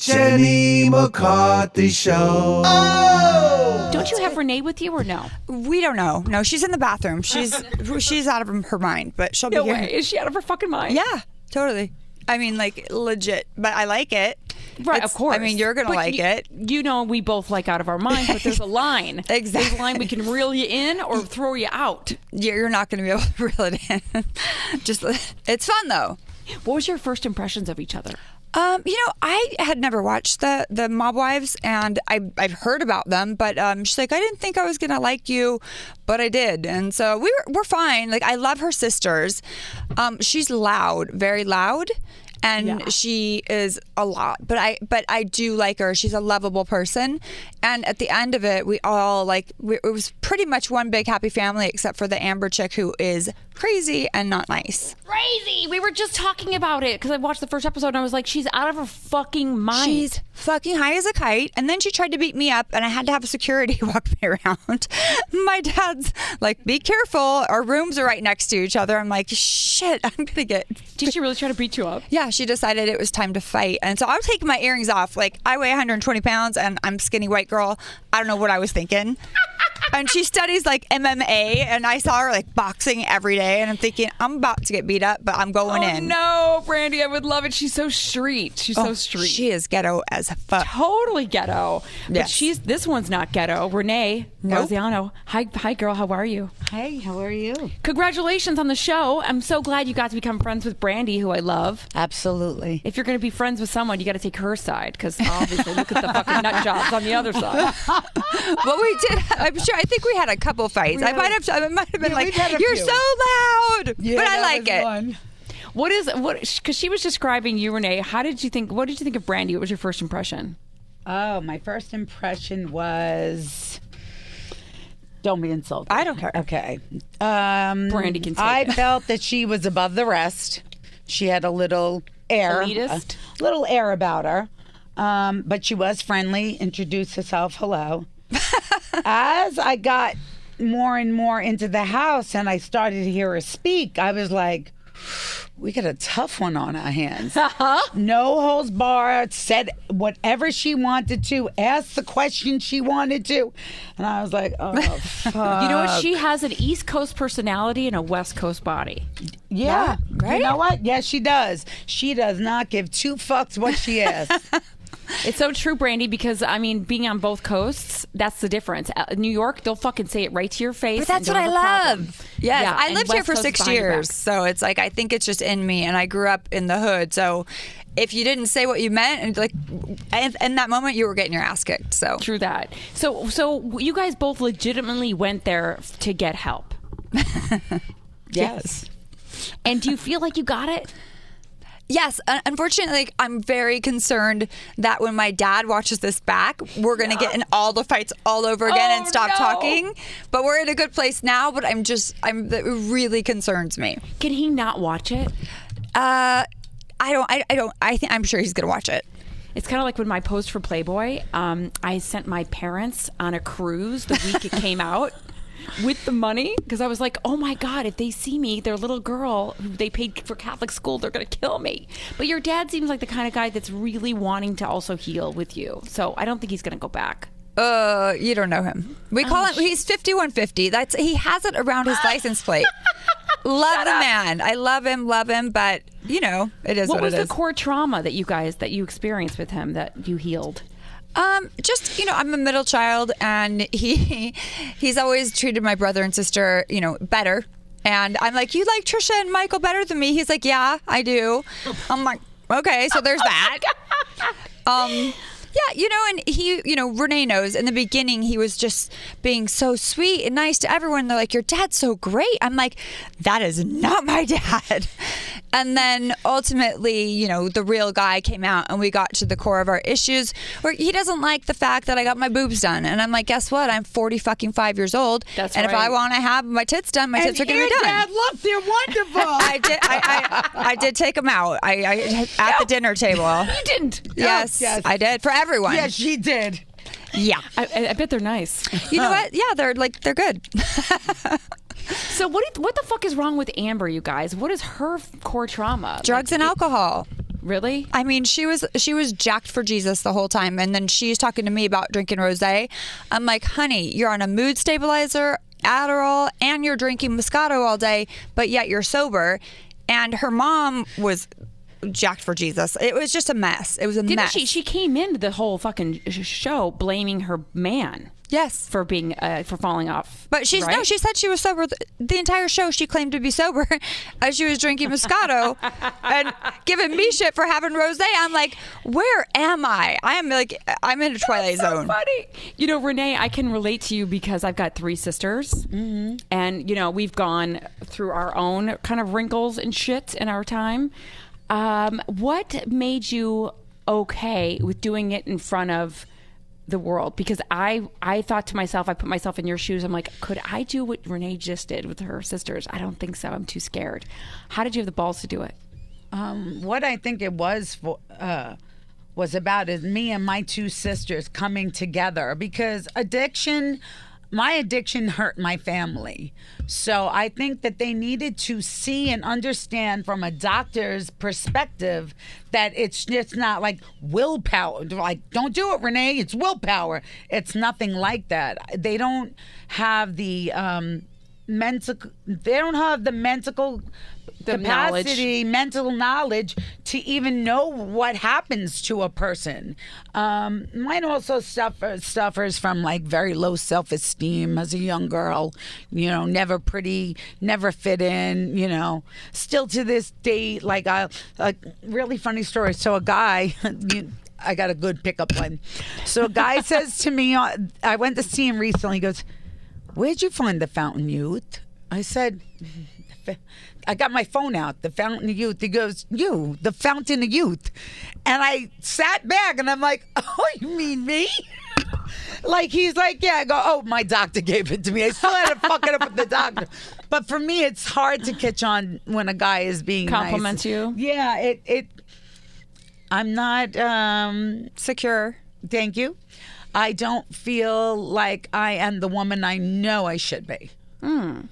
Jenny McCarthy Show. Oh! Don't you have Renee with you or no? We don't know. No, she's in the bathroom. She's out of her mind, but she'll be No here. way. Is she out of her fucking mind? Yeah, totally. I mean, like, legit. But I like it. Right, of course. I mean, you're going to like it. You know, we both like out of our minds, but there's a line. Exactly. There's a line we can reel you in or throw you out. You're not going to be able to reel it in. It's fun, though. What was your first impressions of each other? I had never watched the Mob Wives, and I've heard about them, but she's like, I didn't think I was gonna like you, but I did, and so we're fine. Like, I love her sisters. She's loud, very loud. And she is a lot, but I do like her. She's a lovable person, and at the end of it, we all it was pretty much one big happy family, except for the Amber chick who is crazy and not nice. Crazy. We were just talking about it because I watched the first episode and I was like, she's out of her fucking mind. She's fucking high as a kite, and then she tried to beat me up, and I had to have security walk me around. My dad's like, be careful, our rooms are right next to each other. I'm like, shit, I'm gonna get... Did she really try to beat you up? Yeah, she decided it was time to fight, and so I was taking my earrings off. Like, I weigh 120 pounds and I'm a skinny white girl. I don't know what I was thinking. And she studies like MMA, and I saw her like boxing every day, and I'm thinking, I'm about to get beat up, but I'm going in. No, Brandi, I would love it. She's so street. She's so street. She is ghetto as fuck. Totally ghetto. Yes. But this one's not ghetto. Renee Graziano. Hi, girl. How are you? Hey, how are you? Congratulations on the show. I'm so glad you got to become friends with Brandi, who I love. Absolutely. If you're going to be friends with someone, you got to take her side, because obviously look at the fucking nut jobs on the other side. Well, we did. I'm sure. I think we had a couple fights. I might have been like, you're so loud, Yeah, but I like it. Fun. Because she was describing you, Renee. What did you think of Brandi? What was your first impression? Oh, my first impression was... Don't be insulted. I don't care. Okay. Brandi can take I it. felt that she was above the rest. She had a little air. Elitist? A little air about her. But she was friendly, introduced herself, hello. As I got more and more into the house and I started to hear her speak, I was like, we got a tough one on our hands. No holds barred, said whatever she wanted to, asked the question she wanted to. And I was like, oh, fuck. You know what? She has an East Coast personality and a West Coast body. Yeah. right? You know what? Yes, she does. She does not give two fucks what she is. It's so true, Brandi, because, I mean, being on both coasts, that's the difference. New York, they'll fucking say it right to your face. But that's and what I don't have a problem. love. Yes, Yeah, I and lived here West for Coast 6 behind your years, back. so it's like I think it's just in me, and I grew up in the hood. So if you didn't say what you meant, and like in that moment, you were getting your ass kicked. So True that. So you guys both legitimately went there to get help. Yes. And do you feel like you got it? yes, unfortunately, like, I'm very concerned that when my dad watches this back, we're gonna get in all the fights all over again and stop talking. But we're in a good place now. But it really concerns me. Can he not watch it? I think I'm sure he's gonna watch it. It's kind of like when my post for Playboy, I sent my parents on a cruise the week it came out with the money, because I was like, oh my God, if they see me, their little girl who they paid for Catholic school, they're going to kill me. But your dad seems like the kind of guy that's really wanting to also heal with you. So I don't think he's going to go back. You don't know him. We call him. He's 5150. He has it around his license plate. Love the man. I love him. But you know, it is what it is. What was the core trauma that you experienced with him that you healed? Just, you know, I'm a middle child, and he's always treated my brother and sister, you know, better. And I'm like, you like Trisha and Michael better than me? He's like, yeah, I do. I'm like, okay, so there's that. Yeah, you know, and he, you know, Renee knows in the beginning he was just being so sweet and nice to everyone. They're like, your dad's so great. I'm like, that is not my dad. And then ultimately, you know, the real guy came out and we got to the core of our issues, where he doesn't like the fact that I got my boobs done. And I'm like, guess what? I'm 5 years old. That's and right. if I want to have my tits done, my tits are going to be done. Dad, look, they're wonderful. I did take them out. I at the dinner table. You didn't. Yes, yes. I did for everyone. Yes, she did. Yeah. I bet they're nice. You know what? Yeah, they're good. So what the fuck is wrong with Amber, you guys? What is her core trauma? Drugs and alcohol. Really? I mean, she was jacked for Jesus the whole time, and then she's talking to me about drinking rosé. I'm like, honey, you're on a mood stabilizer, Adderall, and you're drinking Moscato all day, but yet you're sober. And her mom was jacked for Jesus. It was just a mess. It was a mess. She came into the whole fucking show blaming her man. Yes, for being for falling off. But she said she was sober the entire show. She claimed to be sober as she was drinking Moscato and giving me shit for having rosé. I'm like, where am I? I'm in a twilight zone. Funny. You know, Renee, I can relate to you because I've got 3 sisters, and you know we've gone through our own kind of wrinkles and shit in our time. What made you okay with doing it in front of the world? Because I thought to myself, I put myself in your shoes. I'm like, could I do what Renee just did with her sisters? I don't think so. I'm too scared. How did you have the balls to do it? What I think it was about is me and my 2 sisters coming together, because my addiction hurt my family. So I think that they needed to see and understand from a doctor's perspective that it's not like willpower. Like, don't do it, Renee. It's willpower. It's nothing like that. They don't have the mental capacity, mental knowledge to even know what happens to a person. Mine also suffers from like very low self-esteem as a young girl, you know, never pretty, never fit in, you know, still to this day. Like a really funny story. So a guy, I got a good pickup line. So a guy says to me, I went to see him recently. He goes, "Where'd you find the Fountain Youth?" I said, I got my phone out, the Fountain of Youth. He goes, "You, the Fountain of Youth." And I sat back and I'm like, "Oh, you mean me?" Like, he's like, "Yeah." I go, "Oh, my doctor gave it to me." I still had to fuck it up with the doctor. But for me, it's hard to catch on when a guy is being compliments nice. You. Yeah, I'm not secure. Thank you. I don't feel like I am the woman I know I should be.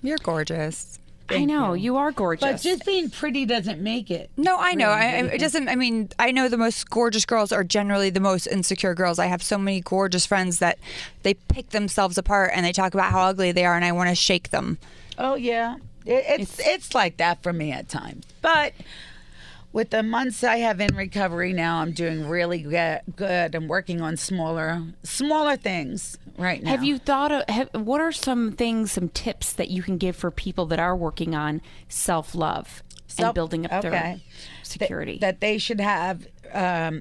You're gorgeous. I know you are gorgeous, but just being pretty doesn't make it. No, I know. It doesn't. I mean, I know the most gorgeous girls are generally the most insecure girls. I have so many gorgeous friends that they pick themselves apart and they talk about how ugly they are, and I want to shake them. Oh yeah, it's like that for me at times. But with the months I have in recovery now, I'm doing really good. I'm working on smaller things right now. Have you thought of what are some tips that you can give for people that are working on self-love and building up their security? That they should have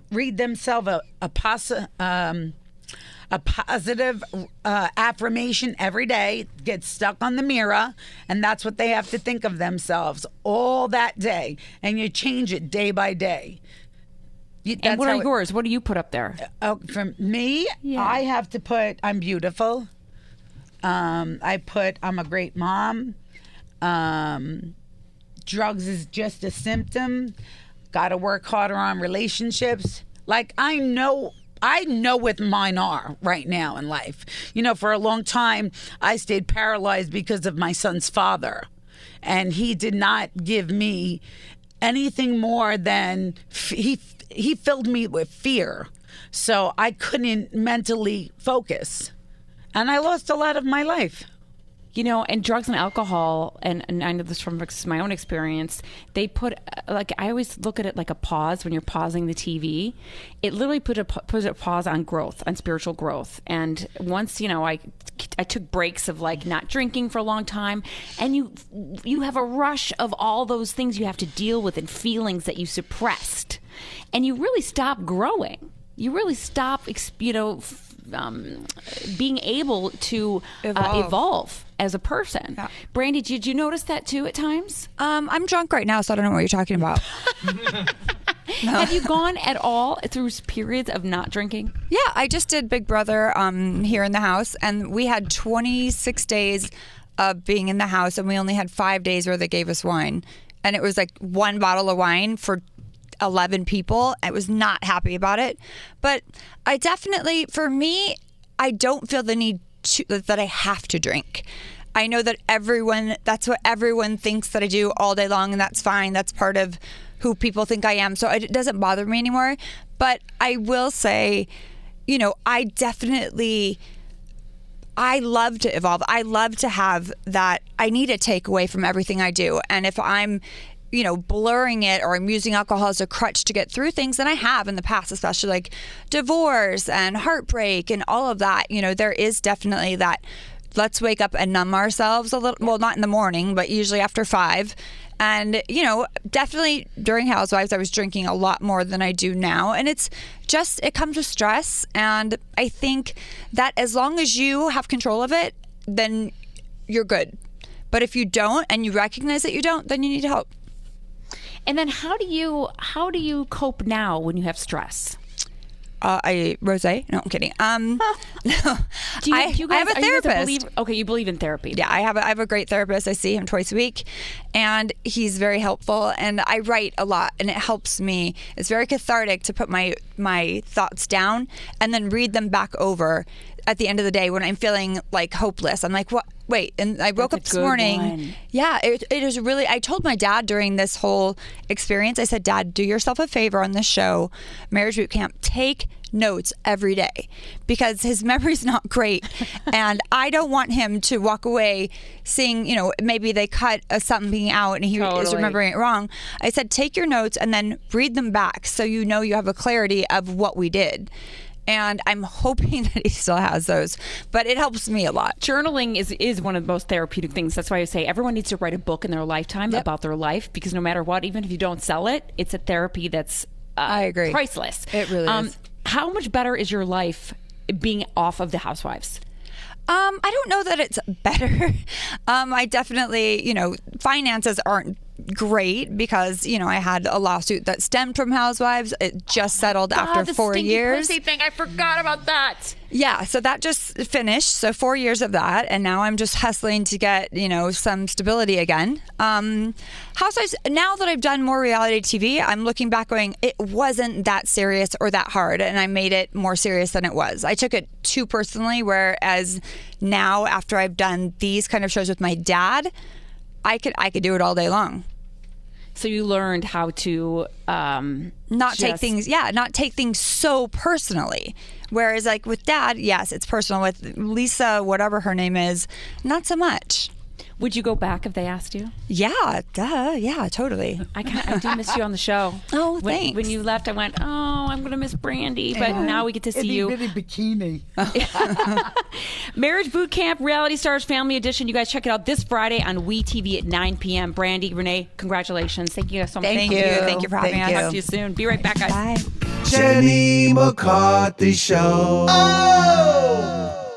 read themselves a positive affirmation every day, get stuck on the mirror, and that's what they have to think of themselves all that day, and you change it day by day. And what are yours? What do you put up there? From me, yeah. I have to put I'm beautiful. I put I'm a great mom. Drugs is just a symptom. Got to work harder on relationships. Like, I know what mine are right now in life. You know, for a long time, I stayed paralyzed because of my son's father. And he did not give me anything more than he filled me with fear. So I couldn't mentally focus. And I lost a lot of my life. You know, and drugs and alcohol, and I know this from my own experience, they put, like, I always look at it like a pause when you're pausing the TV. It literally put a pause on growth, on spiritual growth. And once, you know, I took breaks of, like, not drinking for a long time, and you have a rush of all those things you have to deal with and feelings that you suppressed. And you really stop growing. You really stop, you know, being able to evolve as a person. Yeah. Brandi, did you notice that too at times? I'm drunk right now, so I don't know what you're talking about. No. Have you gone at all through periods of not drinking? Yeah, I just did Big Brother here in the house, and we had 26 days of being in the house, and we only had 5 days where they gave us wine. And it was like one bottle of wine for 11 people. I was not happy about it. But I definitely, for me, I don't feel the need that I have to drink. I know that that's what everyone thinks that I do all day long, and that's fine. That's part of who people think I am. So it doesn't bother me anymore. But I will say, you know, I love to evolve. I love to have that. I need a takeaway from everything I do. And if I'm, you know, blurring it or I'm using alcohol as a crutch to get through things, and I have in the past, especially like divorce and heartbreak and all of that, you know, there is definitely that let's wake up and numb ourselves a little. Well, not in the morning, but usually after 5. And, you know, definitely during Housewives, I was drinking a lot more than I do now. And it comes with stress. And I think that as long as you have control of it, then you're good. But if you don't and you recognize that you don't, then you need help. And then how do you cope now when you have stress? Rosé? No, I'm kidding. No. I have a therapist. You believe in therapy. Yeah, I have a great therapist. I see him twice a week, and he's very helpful. And I write a lot, and it helps me. It's very cathartic to put my thoughts down and then read them back over at the end of the day when I'm feeling like hopeless. I'm like, what? Wait, and I woke up this morning. One. Yeah, it is really, I told my dad during this whole experience, I said, Dad, do yourself a favor on this show, Marriage Bootcamp, take notes every day, because his memory's not great. And I don't want him to walk away seeing, you know, maybe they cut something out and he is remembering it wrong. I said, take your notes and then read them back so you know you have a clarity of what we did. And I'm hoping that he still has those, but it helps me a lot. Journaling is one of the most therapeutic things. That's why I say everyone needs to write a book in their lifetime about their life, because no matter what, even if you don't sell it, it's a therapy that's I agree. priceless. It really is. How much better is your life being off of the Housewives? I don't know that it's better. I definitely, you know, finances aren't great because, you know, I had a lawsuit that stemmed from Housewives. It just settled after 4 years. The thing, I forgot about that. Yeah, so that just finished. So 4 years of that, and now I'm just hustling to get, you know, some stability again. Housewives, now that I've done more reality TV, I'm looking back going, it wasn't that serious or that hard, and I made it more serious than it was. I took it too personally, whereas now after I've done these kind of shows with my dad, I could do it all day long. So you learned how to not take things so personally. Whereas like with Dad, yes, it's personal. With Lisa, whatever her name is, not so much. Would you go back if they asked you? Yeah, duh. Yeah, totally. I do miss you on the show. Oh, thanks. When you left, I went, oh, I'm going to miss Brandi. But now we get to see you. Itty bitty bikini. Marriage Bootcamp Reality Stars Family Edition. You guys check it out this Friday on WeTV at 9 p.m. Brandi, Renee, congratulations. Thank you guys so much. Thank you. Thank you for having us. Talk to you soon. Be right back, guys. Bye. Jenny McCarthy Show. Oh!